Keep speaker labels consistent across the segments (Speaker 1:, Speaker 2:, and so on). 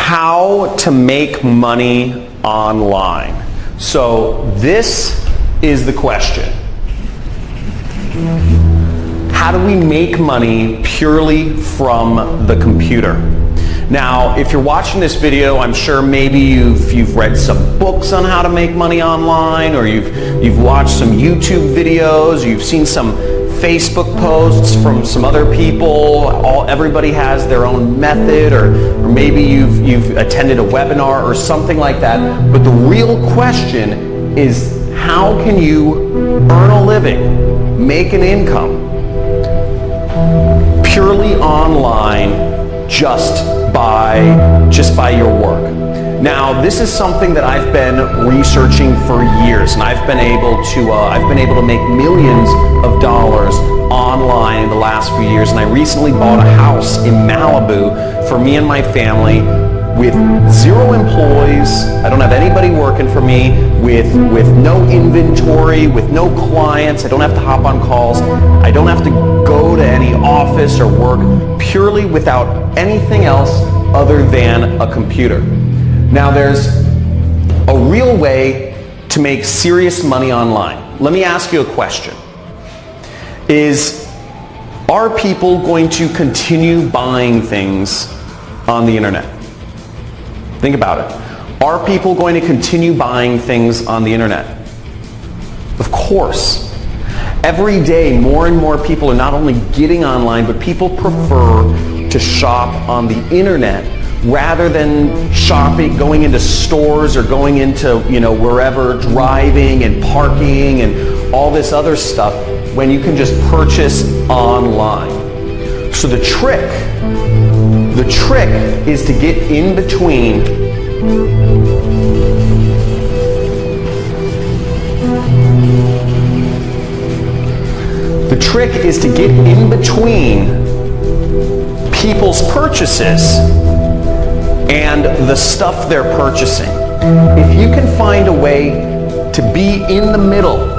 Speaker 1: how to make money online. So this is the question. How do we make money purely from the computer? Now, if you're watching this video, I'm sure maybe you've read some books on how to make money online, or you've watched some YouTube videos, or you've seen some Facebook posts from some other people. Everybody has their own method, or maybe you've attended a webinar or something like that. But the real question is, how can you earn a living, make an income purely online just by your work? Now, this is something that I've been researching for years, and I've been able to make millions of dollars online in the last few years. And I recently bought a house in Malibu for me and my family with 0 employees. I don't have anybody working for me, with no inventory, with no clients. I don't have to hop on calls. I don't have to go to any office or work, purely without anything else other than a computer. Now, there's a real way to make serious money online. Let me ask you a question. Are people going to continue buying things on the internet? Think about it. Are people going to continue buying things on the internet? Of course. Every day, more and more people are not only getting online, but people prefer to shop on the internet rather than shopping, going into stores or going into, wherever, driving and parking and all this other stuff, when you can just purchase online. So the trick is to get in between people's purchases and the stuff they're purchasing. If you can find a way to be in the middle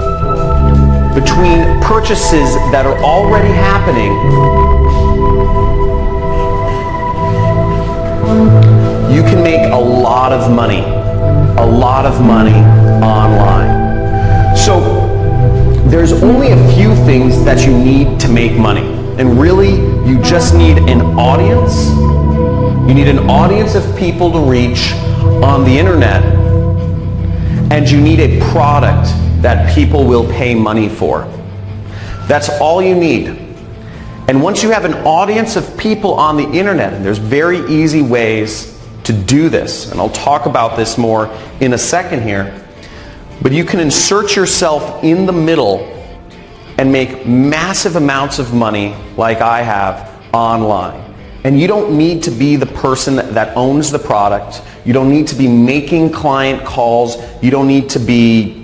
Speaker 1: between purchases that are already happening, you can make a lot of money online. So there's only a few things that you need to make money. And really, you just need an audience. You need an audience of people to reach on the internet. And you need a product that people will pay money for. That's all you need. And once you have an audience of people on the internet, and there's very easy ways to do this, and I'll talk about this more in a second here, but you can insert yourself in the middle and make massive amounts of money like I have online. And you don't need to be the person that owns the product. You don't need to be making client calls. You don't need to be,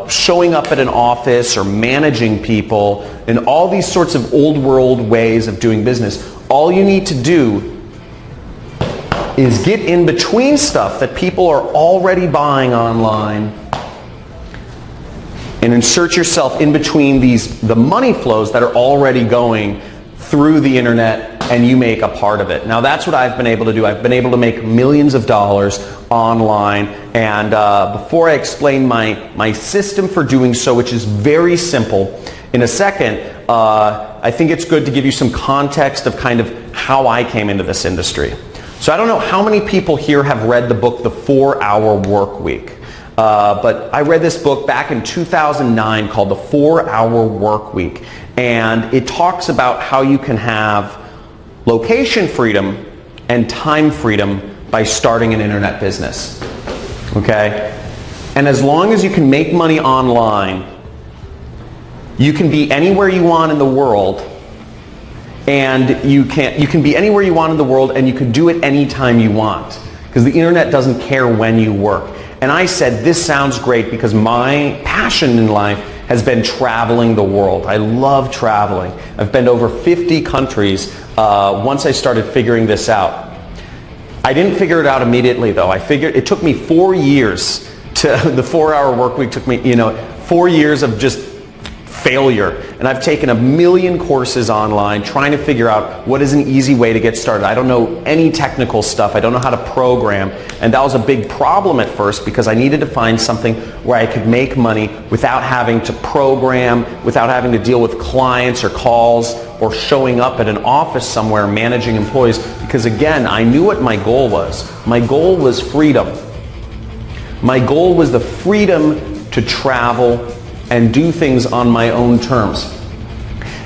Speaker 1: showing up at an office or managing people and all these sorts of old world ways of doing business. All you need to do is get in between stuff that people are already buying online and insert yourself in between the money flows that are already going through the internet, and you make a part of it. Now, that's what I've been able to do. I've been able to make millions of dollars online, and before I explain my system for doing so, which is very simple, in a second, I think it's good to give you some context of kind of how I came into this industry. So I don't know how many people here have read the book, The 4-Hour Work Week. But I read this book back in 2009 called The 4-Hour Work Week. And it talks about how you can have location freedom and time freedom by starting an internet business. Okay? And as long as you can make money online, you can be anywhere you want in the world. And you can be anywhere you want in the world, and you can do it anytime you want. Because the internet doesn't care when you work. And I said, this sounds great, because my passion in life has been traveling the world. I love traveling. I've been to over 50 countries once I started figuring this out. I didn't figure it out immediately, though. It took me 4 years the 4-Hour Work Week took me, 4 years of just failure. And I've taken 1,000,000 courses online trying to figure out what is an easy way to get started. I don't know any technical stuff. I don't know how to program. And that was a big problem at first because I needed to find something where I could make money without having to program, without having to deal with clients or calls or showing up at an office somewhere managing employees. Because again, I knew what my goal was. My goal was freedom. My goal was the freedom to travel and do things on my own terms.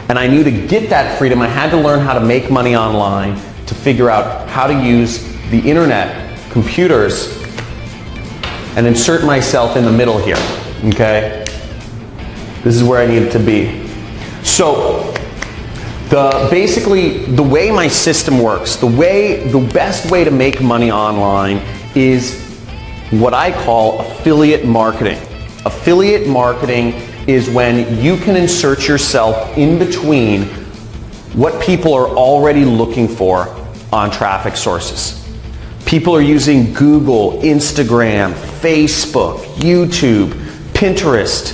Speaker 1: And I knew to get that freedom, I had to learn how to make money online, to figure out how to use the internet, computers, and insert myself in the middle here, okay? This is where I needed to be. So, basically, the way my system works, the best way to make money online is what I call affiliate marketing. Affiliate marketing is when you can insert yourself in between what people are already looking for on traffic sources. People are using Google, Instagram, Facebook, YouTube, Pinterest,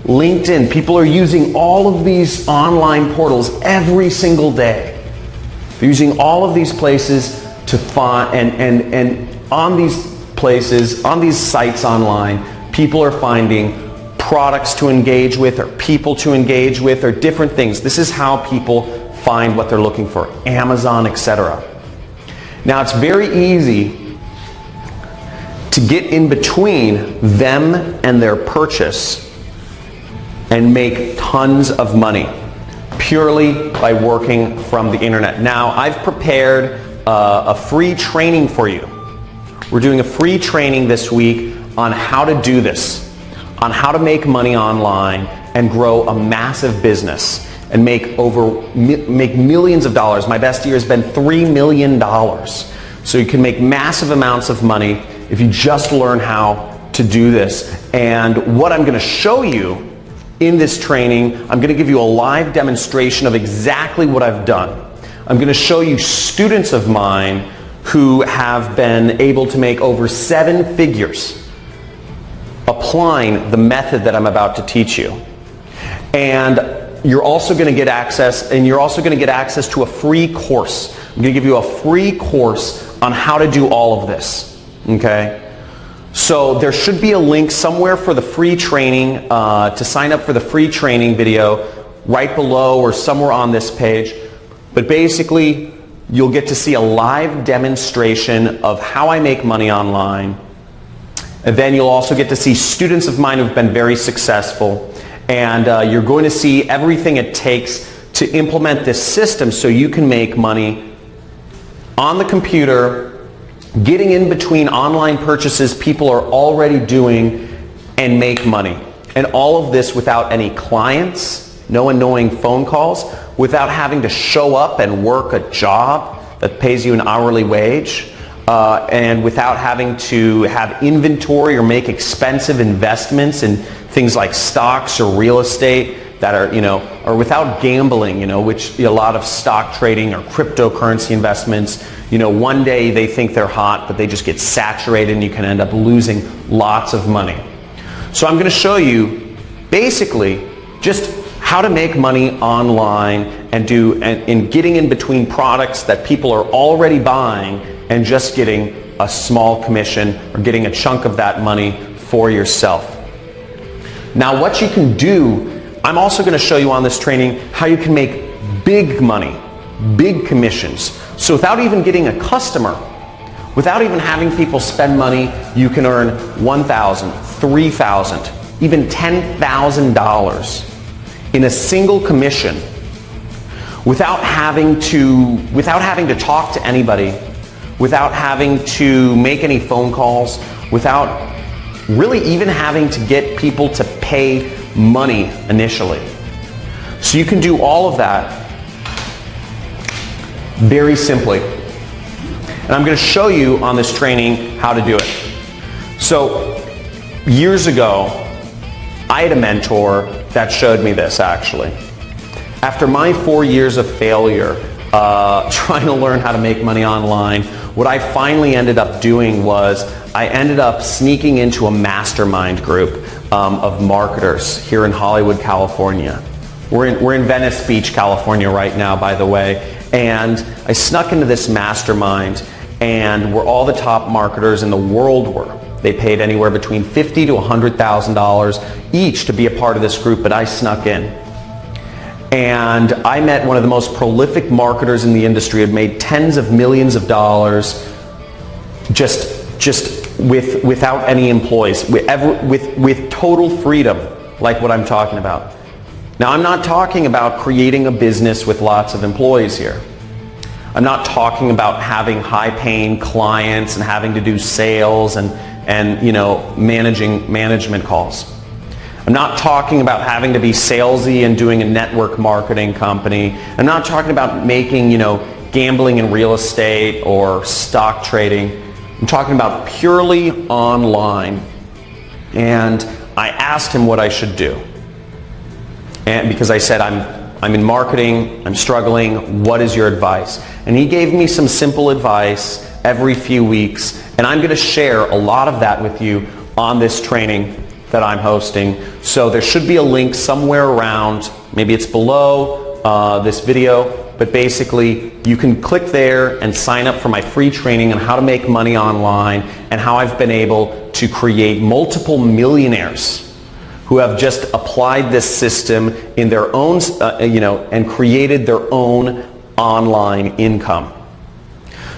Speaker 1: LinkedIn. People are using all of these online portals every single day. They're using all of these places to find, and on these places, on these sites online, people are finding products to engage with or people to engage with or different things. This is how people find what they're looking for. Amazon, etc. Now it's very easy to get in between them and their purchase and make tons of money purely by working from the internet. Now I've prepared a free training for you. We're doing a free training this week on how to do this, on how to make money online and grow a massive business and make millions of dollars. My best year has been $3 million. So you can make massive amounts of money if you just learn how to do this. And what I'm going to show you in this training, I'm going to give you a live demonstration of exactly what I've done. I'm going to show you students of mine who have been able to make over 7 figures applying the method that I'm about to teach you. And you're also going to get access, to a free course. I'm going to give you a free course on how to do all of this. Okay? So there should be a link somewhere for the free training, to sign up for the free training video right below or somewhere on this page. But basically, you'll get to see a live demonstration of how I make money online. And then you'll also get to see students of mine who've been very successful. And you're going to see everything it takes to implement this system so you can make money on the computer, getting in between online purchases people are already doing, and make money. And all of this without any clients, no annoying phone calls, without having to show up and work a job that pays you an hourly wage, and without having to have inventory or make expensive investments in things like stocks or real estate that are, or without gambling, which a lot of stock trading or cryptocurrency investments, one day they think they're hot, but they just get saturated and you can end up losing lots of money. So I'm going to show you basically just how to make money online and getting in between products that people are already buying and just getting a small commission or getting a chunk of that money for yourself. Now what you can do, I'm also going to show you on this training how you can make big money, big commissions. So without even getting a customer, without even having people spend money, you can earn $1,000, $3,000, even $10,000 in a single commission without having to talk to anybody, without having to make any phone calls, without really even having to get people to pay money initially. So you can do all of that very simply. And I'm going to show you on this training how to do it. So years ago, I had a mentor that showed me this actually. After my 4 years of failure, trying to learn how to make money online, what I finally ended up doing was I ended up sneaking into a mastermind group of marketers here in Hollywood, California. We're in Venice Beach, California right now, by the way, and I snuck into this mastermind, and where all the top marketers in the world were. They paid anywhere between $50,000 to $100,000 each to be a part of this group, but I snuck in. And I met one of the most prolific marketers in the industry, had made tens of millions of dollars just without any employees, with total freedom, like what I'm talking about. Now, I'm not talking about creating a business with lots of employees here. I'm not talking about having high-paying clients and having to do sales and management calls. I'm not talking about having to be salesy and doing a network marketing company. I'm not talking about making, gambling in real estate or stock trading. I'm talking about purely online. And I asked him what I should do. And because I said, I'm in marketing, I'm struggling, what is your advice? And he gave me some simple advice every few weeks, and I'm going to share a lot of that with you on this training that I'm hosting. So there should be a link somewhere around, maybe it's below this video, but basically you can click there and sign up for my free training on how to make money online and how I've been able to create multiple millionaires who have just applied this system in their own, and created their own online income.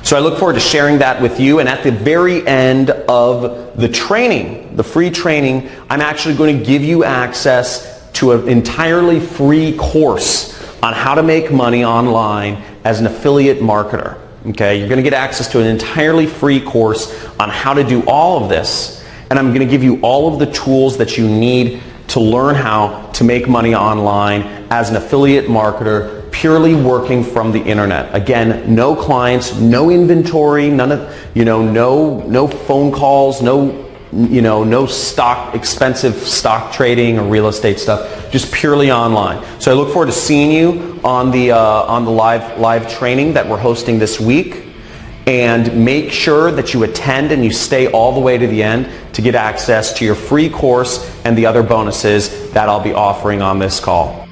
Speaker 1: So I look forward to sharing that with you, and at the very end of the training, the free training, I'm actually going to give you access to an entirely free course on how to make money online as an affiliate marketer. Okay, you're going to get access to an entirely free course on how to do all of this, and I'm going to give you all of the tools that you need to learn how to make money online as an affiliate marketer, purely working from the internet. Again, no clients, no inventory, none of, no phone calls, no expensive stock trading or real estate stuff, just purely online. So I look forward to seeing you on the live training that we're hosting this week. And make sure that you attend and you stay all the way to the end to get access to your free course and the other bonuses that I'll be offering on this call.